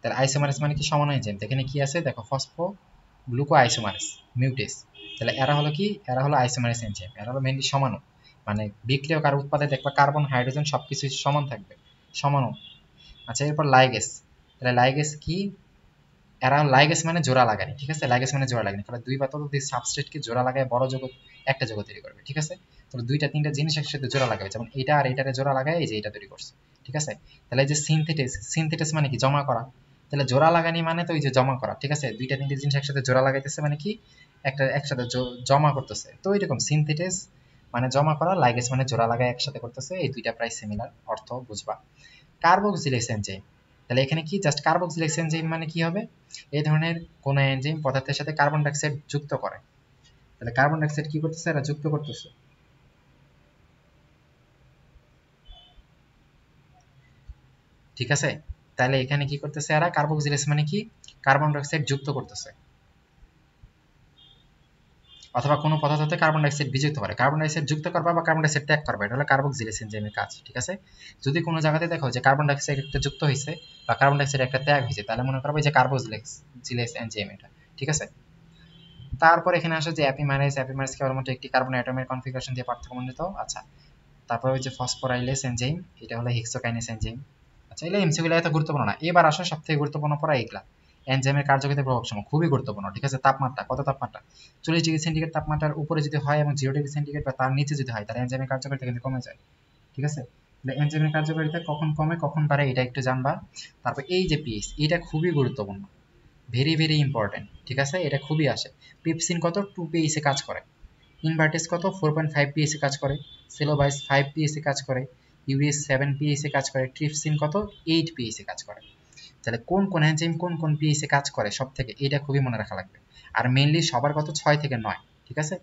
তাহলে আইসোমারেস মানে কি, সমাণু এনজাইম। এখানে কি আছে দেখো, ফসফো গ্লুকো আইসোমারেস মিউটেস, তাহলে এরা হলো কি, এরা হলো আইসোমারেস এনজাইম, এরা হলো মেনলি সমাণু, মানে বিক্রিয়ক আর উৎপাদে দেখবা কার্বন হাইড্রোজেন সবকিছু সমান থাকবে, সমাণু। আচ্ছা, এরপর লাইগেস, তাহলে লাইগেস কি, এরা লাইগেস মানে জোড়া লাগানি, ঠিক আছে, লাইগেস মানে জোড়া লাগানি, ফলে দুই বা ততোধিক সাবস্ট্রেটকে জোড়া লাগায় বড় যৌগ একটা যৌগ তৈরি করবে, ঠিক আছে। তাহলে দুইটা তিনটা জিনিস একসাথে জোড়া লাগাবে, যেমন এটা আর এটারে জোড়া লাগায় এই যে এটা তৈরি করছে, ঠিক আছে। তাহলে এই যে সিনথেটিস, সিনথেটিস মানে কি, জমা করা। তাহলে জোড়া লাগানি মানে তো এই যে জমা করা, ঠিক আছে, দুইটা তিনটা জিনিস একসাথে জোড়া লাগাইতেছে মানে কি, একটা একসাথে জমা করতেছে, তো এরকম সিনথেটিস মানে জমা করা, লাইগেস মানে জোড়া লাগায় একসাথে করতেছে, এই দুইটা প্রায় সিমিলার অর্থ, বুঝবা। কার্বক্সিলেজ এনজাইম, তাহলে এখানে কি, জাস্ট কার্বক্সিলেজ এনজাইম মানে কি হবে, এই ধরনের কোন এনজাইম পদার্থের সাথে কার্বন ডাইঅক্সাইড যুক্ত করে, তাহলে কার্বন ডাইঅক্সাইড কি করতেছে, এরা যুক্ত করতেছে, ঠিক আছে। তাহলে এখানে কি করতেছে, এরা কার্বক্সিলেজ মানে কি, কার্বন ডাইঅক্সাইড যুক্ত করতেছে, অথবা কোনো পদার্থতে কার্বন ডাইঅক্সাইড বিযুক্ত করে, কার্বন ডাইঅক্সাইড যুক্ত করবা বা কার্বন ডাইঅক্সাইড ত্যাগ করবা, এটা হলো কার্বক্সিলেজ এনজাইমের কাজ, ঠিক আছে। যদি কোনো জায়গাতে দেখো যে কার্বন ডাইঅক্সাইড একটা যুক্ত হয়েছে বা কার্বন ডাইঅক্সাইড একটা ত্যাগ হয়েছে, তাহলে মনে করবে যে কার্বক্সিলেজ এনজাইম এটা, ঠিক আছে। তারপর এখানে আসে যে অ্যাপিমারেজ, অ্যাপিমারেজ কেবলমাত্র একটি কার্বন অ্যাটমের কনফিগারেশন দিয়ে পার্থক্যমণ্ডিত। আচ্ছা, তারপর হচ্ছে ফসফোরাইলেস এনজাইম, এটা হলো হেক্সোকাইনেস এনজাইম। আচ্ছা, এগুলো এমসিকিউ এত গুরুত্বপূর্ণ না, এবার আসে সবথেকে গুরুত্বপূর্ণ পড়া এগুলা, এনজাইমের কার্যকারিতা প্রভাবসমূহ, খুবই গুরুত্বপূর্ণ, ঠিক আছে। তাপমাত্রা, কত তাপমাত্রা, 40°C তাপমাত্রার উপরে যদি হয় এবং 0°C বা তার নিচে যদি হয়, তাহলে এনজাইমের কার্যকারিতা কিন্তু কমে যায়, ঠিক আছে। তাহলে এনজাইমের কার্যকারিতা কখন কমে কখন বাড়ে এটা একটু জানবা। তারপর এই যে পিএইচ, এটা খুবই গুরুত্বপূর্ণ, ভেরি ভেরি ইম্পর্টেন্ট, ঠিক আছে, এটা খুবই আসে। পেপসিন কত, 2 pH এ কাজ করে, ইনভার্টেস কত, 4.5 pH এ কাজ করে, সেলোবাইস 5 pH এ কাজ করে, ইউরিয়াস 7 pH এ কাজ করে, ট্রিপসিন কত, 8 pH এ কাজ করে। তাহলে কোন কোন এনজাইম কোন কোন pH এ কাজ করে সব থেকে, এটা খুবই মনে রাখা লাগবে। আর মেইনলি সবার কত, 6 থেকে 9, ঠিক আছে,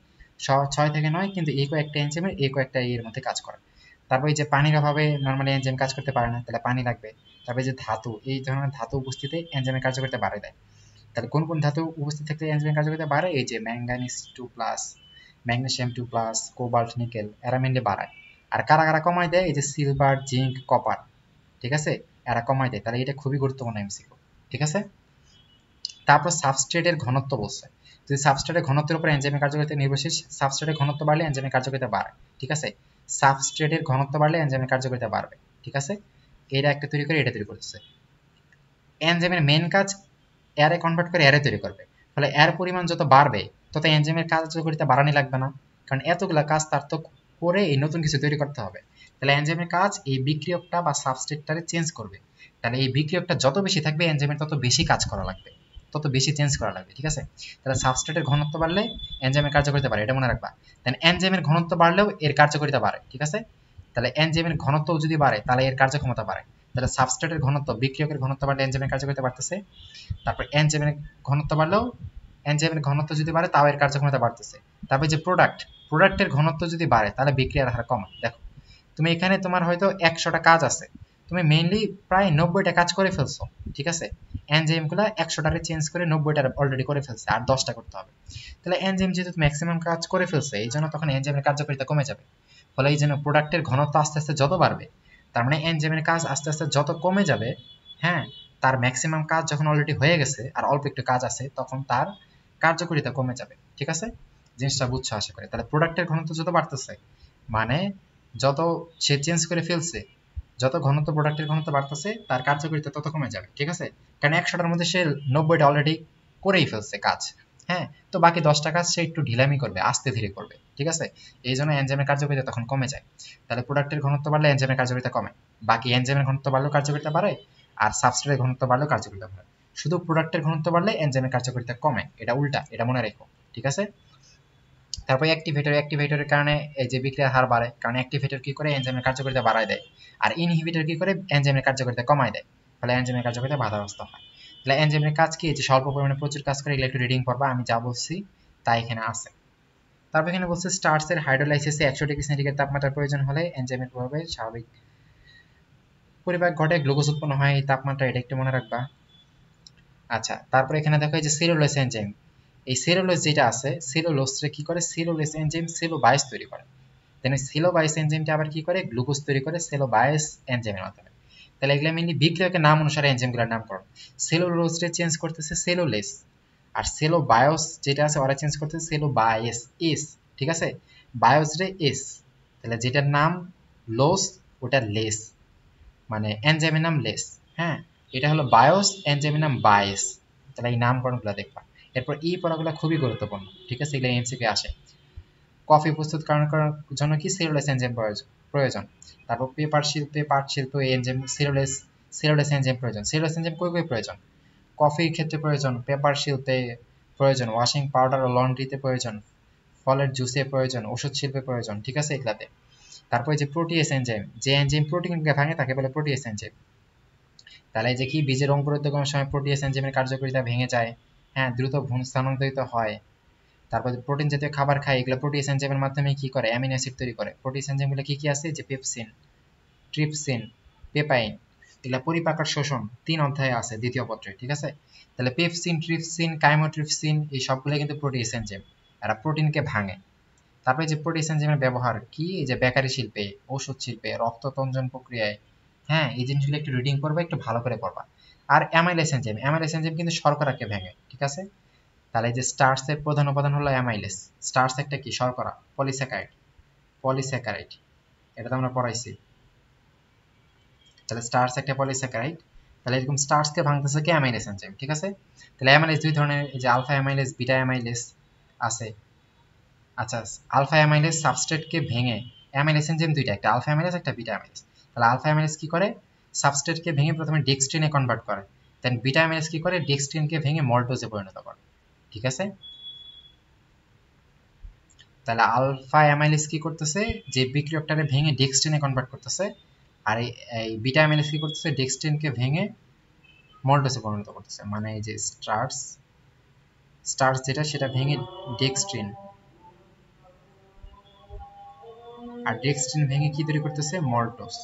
6 থেকে 9, কিন্তু এই কয়েকটা এনজাইমের এই কয়েকটা এর মধ্যে কাজ করে। তারপর এই যে পানির অভাবে নরমালি এনজাইম কাজ করতে পারে না, তাহলে পানি লাগবে। তারপরে যে ধাতু, এই ধরনের ধাতু উপস্থিতিতে এনজাইমের কার্যকারিতা বাড়ায় দেয়। তাহলে কোন কোন ধাতু উপস্থিত থাকলে এনজাইমের কার্যকারিতা বাড়ে, এই যে ম্যাঙ্গানিজ 2+, ম্যাগনেসিয়াম 2+, কোবাল্ট, নিকেল, এরা মেনলি বাড়ায়। আর কারা কারা কমায় দেয়, এই যে সিলভার, জিঙ্ক, কপার, ঠিক আছে, এরা কমায় দেয়। তাহলে এটা খুবই গুরুত্বপূর্ণ এমসিকিউ, ঠিক আছে। তারপর সাবস্ট্রেটের ঘনত্ব বলছে, যদি সাবস্ট্রেটের ঘনত্বের উপর এনজাইমের কার্যকারিতা নির্ভরশীল, সাবস্ট্রেটের ঘনত্ব বাড়লে এনজাইমের কার্যকারিতা বাড়ে, ঠিক আছে, সাবস্ট্রেটের ঘনত্ব বাড়লে এনজাইমের কার্যকারিতা বাড়বে, ঠিক আছে। এটা একটা তৈরি করে এটা তৈরি করতেছে। এনজাইমের মেন কাজ এয়ারে কনভার্ট করে এয়ারে তৈরি করবে, ফলে এর পরিমাণ যত বাড়বে তত এনজাইমের কার্যকারিতা বাড়ানি লাগবে না, কারণ এতগুলা কাজ তার তো করে এই নতুন কিছু তৈরি করতে হবে। তাহলে এনজাইমের কাজ এই বিক্রিয়কটা বা সাবস্ট্রেটটারে চেঞ্জ করবে, তাহলে এই বিক্রিয়কটা যত বেশি থাকবে এনজাইমের তত বেশি কাজ করা লাগবে, তত বেশি চেঞ্জ করা লাগবে, ঠিক আছে। তাহলে সাবস্ট্রেটের ঘনত্ব বাড়লে এনজাইমের কার্যকারিতা বাড়ে, এটা মনে রাখবা। দেন এনজাইমের ঘনত্ব বাড়লেও এর কার্যকারিতা বাড়ে, ঠিক আছে। তাহলে এনজাইমের ঘনত্ব যদি বাড়ে তাহলে এর কার্যক্ষমতা বাড়ে, তাহলে সাবস্ট্রেটের ঘনত্ব, বিক্রিয়কের ঘনত্ব বাড়লে এনজাইমের কার্যকারিতা বাড়তেছে। তারপর এনজাইমের ঘনত্ব বাড়লেও, এনজাইমের ঘনত্ব যদি বাড়ে তাও এর কার্যক্ষমতা বাড়তেছে। তারপর যে প্রোডাক্টের ঘনত্ব যদি বাড়ে তাহলে বিক্রিয়ার হার কমে। দেখো তুমি এখানে তোমার হয়তো 100টা কাজ আছে, তুমি মেইনলি প্রায় 90টা কাজ করে ফেলছো, ঠিক আছে, এনজাইমগুলো 100টারে চেঞ্জ করে 90টা অলরেডি করে ফেলছে, আর 10টা করতে হবে। তাহলে এনজাইম যেহেতু ম্যাক্সিমাম কাজ করে ফেলছে, এই জন্য তখন এনজাইমের কার্যকারিতা কমে যাবে। ফলে এই জন্য প্রোডাক্টের ঘনত্ব আস্তে আস্তে যত বাড়বে, তার মানে এনজাইমের কাজ আস্তে আস্তে যত কমে যাবে, হ্যাঁ, তার ম্যাক্সিমাম কাজ যখন অলরেডি হয়ে গেছে আর অল্প একটু কাজ আছে, তখন তার কার্যকারিতা কমে যাবে, ঠিক আছে। জিনিসটা বুঝছো আশা করি। তাহলে প্রোডাক্টের ঘনত্ব যত বাড়তেছে, মানে যত সে চেঞ্জ করে ফেলছে, যত ঘনত্ব প্রোডাক্টের ঘনত্ব বাড়তেছে তার কার্যকারিতা তত কমে যাবে, ঠিক আছে। কারণ 100টার মধ্যে সে 90টা অলরেডি করেই ফেলছে কাজ, হ্যাঁ, তো বাকি 10টা কাজ সে একটু ঢিলামি করবে, আস্তে ধীরে করবে, ঠিক আছে। এই জন্য এনজাইমের কার্যকারিতা তখন কমে যায়। তাহলে প্রোডাক্টের ঘনত্ব বাড়লে এনজাইমের কার্যকারিতা কমে, বাকি এনজাইমের ঘনত্ব বাড়লেও কার্যকারিতা বাড়ে, আর সাবস্ট্রেটের ঘনত্ব বাড়লেও কার্যকারিতা বাড়ে। শুধু প্রোডাক্টের ঘনত্ব বাড়লে এনজাইমের কার্যকারিতা কমে, এটা উল্টা, এটা মনে রেখো, ঠিক আছে। তারপর অ্যাক্টিভেটরের কারণে এই যে বিক্রিয়ার হার বাড়ে, কারণ অ্যাক্টিভেটর কি করে এনজাইমের কার্যকারিতা বাড়ায় দেয়, আর ইনহিবিটর কি করে এনজাইমের কার্যকারিতা কমায় দেয়, ফলে এনজাইমের কার্যকারিতা বাধাগ্রস্ত হয়। তাহলে এনজাইমের কাজ কি, যে স্বল্প পরিমাণে প্রচুর কাজ করে, এগুলো একটু রিডিং পড়বা, আমি যা বলছি তা এখানে আছে। তারপর এখানে বলছে স্টার্চের হাইড্রোলাইসিসে 100 ডিগ্রি সেন্টিগ্রেড তাপমাত্রার প্রয়োজন হলে এনজাইমের প্রভাবে স্বাভাবিক পরিপাক ঘটে, গ্লুকোজ উৎপন্ন হয় এই তাপমাত্রা, এটা একটু মনে রাখবা। আচ্ছা, তারপর এখানে দেখো এই যে সেলুলোজ এনজাইম, এই সেলুলোজ যেটা আছে, সেলুলোজটা কি করে, সেলুলোজ এনজাইম সেলোবায়াস তৈরি করে, দেন সেলোবায়াস এনজাইমটা আবার কি করে, গ্লুকোজ তৈরি করে সেলোবায়াস এনজাইমের মাধ্যমে। তাহলে এগুলো মেইনলি বিক্রিয়কের নাম অনুসারে এনজাইমগুলোর নামকরণ। সেলুলোজটা চেঞ্জ করতেছে সেলুলেস, আর সেলোবায়োস যেটা আছে ওরা চেঞ্জ করতেছে সেলোবায়াস এস, ঠিক আছে, বায়োস রে এস, তাহলে যেটার নাম লোস ওটা লেস, মানে এনজাইমের নাম লেস। হ্যাঁ, এটা হলো বায়োস, এনজাইমের নাম বায়েস, তাহলে এই নামকরণগুলো দেখবা। এরপর এই পড়াগুলো খুবই গুরুত্বপূর্ণ, ঠিক আছে, এগুলো এমসিকিউ আসে। কফি প্রস্তুতকরণ করার জন্য কি সেলুলোজ এনজাইম প্রয়োজন। তারপর পেপার শিল্পে পাট শিল্প এনজাইম সেলুলোজ এনজাইম প্রয়োজন। সেলুলোজ এনজাইম কই কই প্রয়োজন, কফির ক্ষেত্রে প্রয়োজন, পেপার শিল্পে প্রয়োজন, ওয়াশিং পাউডার ও লন্ড্রিতে প্রয়োজন, ফলের জুসে প্রয়োজন, ওষুধ শিল্পে প্রয়োজন, ঠিক আছে এগুলাতে। তারপরে যে প্রোটিয়েস এনজাইম, যে এনজাইম প্রোটিনকে ভাঙে তাকে বলে প্রোটিয়েস এনজাইম। তাহলে যে কি বীজের অঙ্কুরোদ্গমের সময় প্রোটিয়েস এনজাইমের কার্যকারিতা ভেঙে যায়, হ্যাঁ, দ্রুত ভ্রূণ স্থানান্তরিত হয়। তারপর প্রোটিন জাতীয় খাবার খায়, এগুলো প্রোটিয়েস এনজাইমের মাধ্যমে কি করে, অ্যামিনো অ্যাসিড তৈরি করে। প্রোটিয়েস এনজাইমগুলো কি কি আছে, যে পেপসিন, ট্রিপসিন, পেপাইন, এগুলা পরিপাকার শোষণ 3 অধ্যায়ে আছে দ্বিতীয় পত্রে, ঠিক আছে। তাহলে পেপসিন, ট্রিপসিন, কাইমোট্রিপসিন এই সবগুলো কিন্তু প্রোটিয়েস এনজাইম, এরা প্রোটিনকে ভাঙে। তারপরে যে প্রোটিয়েস এনজাইমের ব্যবহার কি, এই যে বেকারি শিল্পে, ওষুধ শিল্পে, রক্ততঞ্জন প্রক্রিয়ায়, হ্যাঁ, এই জিনিসগুলো একটু রিডিং করবা, একটু ভালো করে পড়বা। আর অ্যামাইলেস এনজাইম, অ্যামাইলেস এনজাইম কিন্তু শর্করাকে ভেঙে, ঠিক আছে। তাহলে এই যে স্টার্চের প্রধান উপাদান হলো অ্যামাইলেস। স্টার্চ একটা কি, শর্করা, পলিস্যাকারাইড, পলিস্যাকারাইড, এটা তো আমরা পড়াইছি। তাহলে স্টার্চ একটা পলিস্যাকারাইড, তাহলে এরকম স্টার্চকে ভাঙতেছে কি, অ্যামাইলেস এনজাইম, ঠিক আছে। তাহলে অ্যামাইলেস দুই ধরনের, এই যে আলফা অ্যামাইলেস, বিটা অ্যামাইলেস আছে। আচ্ছা, আলফা অ্যামাইলেস সাবস্ট্রেটকে ভেঙে, অ্যামাইলেস এনজাইম দুইটা, একটা আলফা অ্যামাইলেস, একটা বিটা অ্যামাইলেস। তাহলে আলফা অ্যামাইলেস কি করে, সাবস্ট্রেটকে ভেঙে প্রথমে ডেক্সট্রিনে কনভার্ট করে, দেন বিটা অ্যামাইলেস কি করে, ডেক্সট্রিনকে ভেঙে মল্টোজে পরিণত করে, ঠিক আছে। তাহলে আলফা অ্যামাইলেস কি করতেছে, যে বিক্রিয়কটাকে ভেঙে ডেক্সট্রিনে কনভার্ট করতেছে, আর এই বিটা অ্যামাইলেস কি করতেছে, ডেক্সট্রিনকে ভেঙে মল্টোজে পরিণত করতেছে, মানে এই যে স্টার্চ, স্টার্চ যেটা সেটা ভেঙে ডেক্সট্রিন, আর ডেক্সট্রিন ভেঙে কি তৈরি করতেছে, মল্টোজ।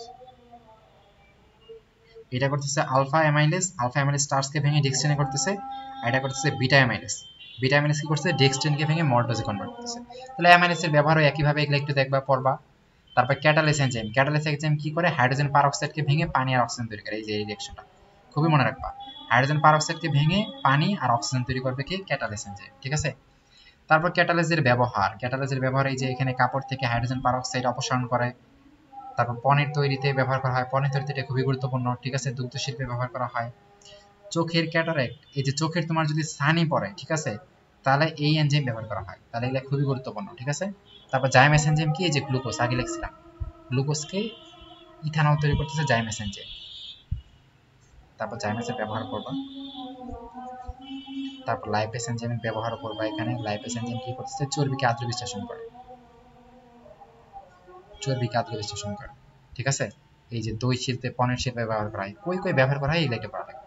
এটা করতেছে আলফা অ্যামাইলেস, আলফা অ্যামাইলেস স্টার্চকে ভেঙে ডেক্সট্রিনে করতেছে, আর এটা করতেছে বিটা অ্যামাইলেস, বিটা অ্যামাইলেস কি করতেছে, ডেক্সট্রিনকে ভেঙে মল্টোজে কনভার্ট করতেছে। তাহলে অ্যামাইলেসের ব্যবহারও একইভাবে, এগুলো একটু দেখবা, পড়বা। তারপর ক্যাটালিস এনজাইম, ক্যাটালিস এনজাইম কি করে, হাইড্রোজেন পারঅক্সাইডকে ভেঙে পানি আর অক্সিজেন তৈরি করে, এই যে এই রিঅ্যাকশনটা খুবই মনে রাখবা, হাইড্রোজেন পারঅক্সাইডকে ভেঙে পানি আর অক্সিজেন তৈরি করবে কি, ক্যাটালিস এনজাইম, ঠিক আছে। তারপর ক্যাটালিসের ব্যবহার, ক্যাটালিসের ব্যবহার এই যে এখানে কাপড় থেকে হাইড্রোজেন পারঅক্সাইড অপসারণ করে। তারপর পনির তৈরিতে ব্যবহার করা হয়, পনির তৈরিতে এটা খুবই গুরুত্বপূর্ণ, ঠিক আছে। দুগ্ধ শিল্পে ব্যবহার করা হয়। চোখের ক্যাটারেক্ট, এই যে চোখের তোমার যদি ছানি পড়ে, ঠিক আছে, তাহলে এই এনজাইম ব্যবহার করা হয়, তাহলে এগুলো খুবই গুরুত্বপূর্ণ, ঠিক আছে। তারপর জাইমেস এনজাইম কি, এই যে গ্লুকোজ, আগে লিখছিলাম, গ্লুকোজকে ইথানল তৈরি করতেছে জাইমেস এনজাইম। তারপর জাইমেসের ব্যবহার করবা। তারপর লাইপেস এনজাইমের ব্যবহার করবা, এখানে লাইপেস এনজাইম কি করতেছে, চর্বিকে আদ্র বিশ্লেষণ করে, চর্বিকে আদ্র বিশ্লেষণ করে, ঠিক আছে। এই যে দই শিল্পে, পনির শিল্পে ব্যবহার করা হয়, কই কই ব্যবহার করা হয়, এগুলো একটু পড়া লাগবে।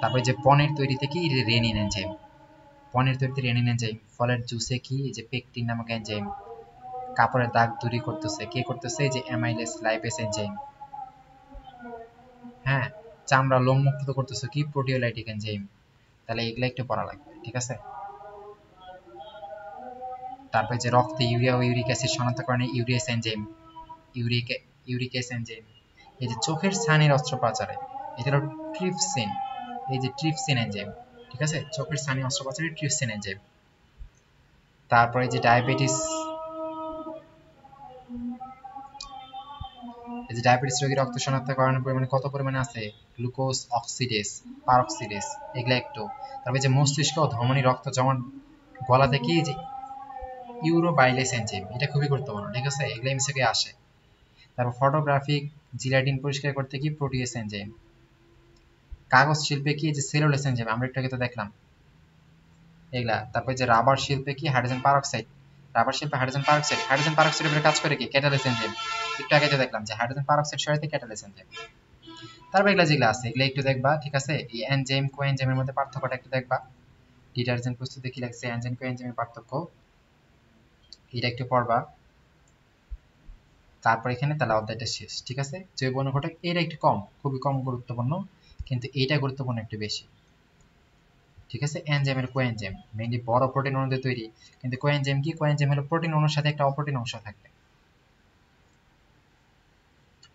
তারপরে যে পনির তৈরিতে কি, রেনিন এনজাইম, পনির তৈরিতে রেনিন এনজাইম। ফলের জুসে কি, এই যে পেকটিন নামক এনজাইম। কাপড়ের দাগ দূরী করতেছে কে করতেছে, এই যে অ্যামাইলেস লাইপেস এনজাইম। হ্যাঁ, চামড়া লোম মুক্ত করতেছে কি, প্রোটিওলাইটিক এনজাইম। তাহলে এগুলো একটু পড়া লাগবে, ঠিক আছে। তারপরে যে রক্তে ইউরিয়া ও ইউরিক অ্যাসিড শনাক্তকরণে ইউরিয়াস এনজাইম, ইউরিকেস এনজাইম। এই যে চোখের ছানির অস্ত্রোপচারে, এটা হলো ট্রিপসিন, এই যে ট্রিপসিন এনজাইম, ঠিক আছে, চোখের ছানি অস্ত্রোপচারে ট্রিপসিন এনজাইম। তারপরে যে ডায়াবেটিস, এই যে ডায়াবেটিস রোগীর রক্ত শনাক্তকরণের পরিমাণে কত পরিমাণে আছে, গ্লুকোজ অক্সিডেস, পারঅক্সিডেস, এগুলা একটু। তারপরে যে মস্তিষ্ক ও ধমনী রক্ত জমা গলা থেকে, এই যে ইউরোবাইলেস এনজাইম, এটা খুবই গুরুত্বপূর্ণ, ঠিক আছে, এগুলো এমসিকিউ আসে। তারপর ফটোগ্রাফিক জিলাটিন পরিষ্কার করতে কি, প্রোটিয়েস এনজাইম। কাগজ শিল্পে কি, যে সেলুলোজ এনজাইম, আমরা একটু আগে তো দেখলাম, এগুলা। তারপর যে রাবার শিল্পে কি হাইড্রোজেন পারঅক্সাইড, রাবার শিল্পে হাইড্রোজেন পারঅক্সাইডের উপরে কাজ করে কি ক্যাটালিস এনজাইম। একটু আগে তো দেখলাম যে হাইড্রোজেন পারঅক্সাইড সহায়তায় ক্যাটালিস এনজাইম। তারপর এগুলা যেগুলো আছে এগুলো একটু দেখবা, ঠিক আছে। এই এনজাইম কোএনজাইমের মধ্যে পার্থক্যটা একটু দেখবা। ডিটারজেন্ট প্রস্তুতে কি লাগছে, এনজাইম কোএনজাইমের পার্থক্য, এটা একটু পড়বা। তারপর এখানে তাহলে অধ্যায়টা শেষ, ঠিক আছে। জৈব অনুঘটক এটা একটু কম, খুবই কম গুরুত্বপূর্ণ, কিন্তু এইটা গুরুত্বপূর্ণ একটু বেশি, ঠিক আছে। এনজাইম এর কোএনজাইম মেইনলি বড় প্রোটিন অণু দিয়ে তৈরি, কিন্তু কোএনজাইম কি, কোএনজাইম হলো প্রোটিন অণুর সাথে একটা অপ্রোটিন অংশ থাকবে।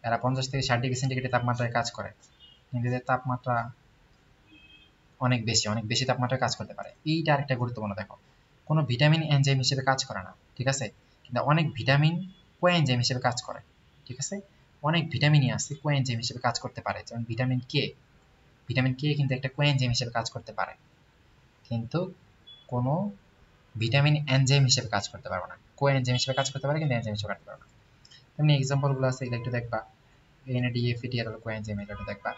এরা 50 থেকে 60 ডিগ্রি সেন্টিগ্রেড তাপমাত্রায় কাজ করে, কিন্তু এদের তাপমাত্রা অনেক বেশি, অনেক বেশি তাপমাত্রায় কাজ করতে পারে। এইটা আরেকটা গুরুত্বপূর্ণ, দেখো কোনো ভিটামিন এনজাইম হিসেবে কাজ করে না, ঠিক আছে, কিন্তু অনেক ভিটামিন কোএনজাইম হিসেবে কাজ করে, ঠিক আছে। অনেক ভিটামিনই আছে কোএনজাইম হিসেবে কাজ করতে পারে, যেমন ভিটামিন কে, ভিটামিন কে কিন্তু একটা কোএনজাইম হিসেবে কাজ করতে পারে, কিন্তু কোনো ভিটামিন এনজাইম হিসেবে কাজ করতে পারবে না। কোএনজাইম হিসেবে কাজ করতে পারে কিন্তু এনজাইম হিসেবে কাজ পারবে না। তেমনি এক্সাম্পল গুলো আছে, এগুলো একটু দেখবা। NADH হলো কোএনজাইম, এটা একটু দেখবা।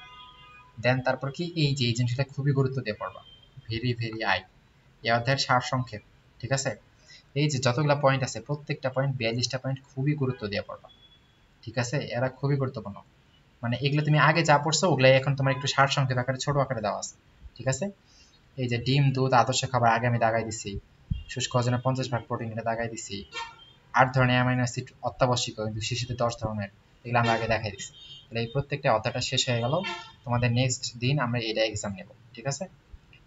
দেন তারপর কি, এই যে এই জিনিসটা খুবই গুরুত্ব দিয়ে পড়বা, ভেরি ভেরি আই, এই অধ্যায়ের সার সংক্ষেপ, ঠিক আছে। এই যে যতগুলা পয়েন্ট আছে প্রত্যেকটা পয়েন্ট 42টা পয়েন্ট খুবই গুরুত্ব দিয়ে পড়বা, ঠিক আছে। এরা খুবই গুরুত্বপূর্ণ, মানে এগুলো তুমি আগে যা পড়ছো ওগুলাই এখন তোমার একটু সার সংক্ষেপ আকারে ছোট আকারে দেওয়া আছে, ঠিক আছে। এই যে ডিম দুধ আদর্শ খাবার আগে আমি দাগাই দিছি, শুষ্ক ওজনে 50% প্রোটিন এটা দাগাই দিছি, 8 ধরনের অ্যামাইনো অ্যাসিড অত্যাবশ্যক কিন্তু শিশুদের 10 ধরনের, এগুলো আমরা আগে দেখাই দিচ্ছি। তাহলে এই প্রত্যেকটা অধ্যায়টা শেষ হয়ে গেল, তোমাদের নেক্সট দিন আমরা এটা এক্সাম নেব, ঠিক আছে।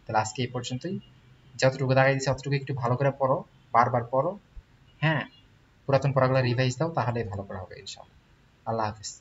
তাহলে আজকে এই পর্যন্তই, যতটুকু দেখাই দিচ্ছি অতটুকু একটু ভালো করে পড়ো, বারবার পড়ো, হ্যাঁ, পুরাতন পড়াগুলো রিভাইজ দাও, তাহলে ভালো করে হবে ইনশাআল্লাহ। আল্লাহ হাফিজ।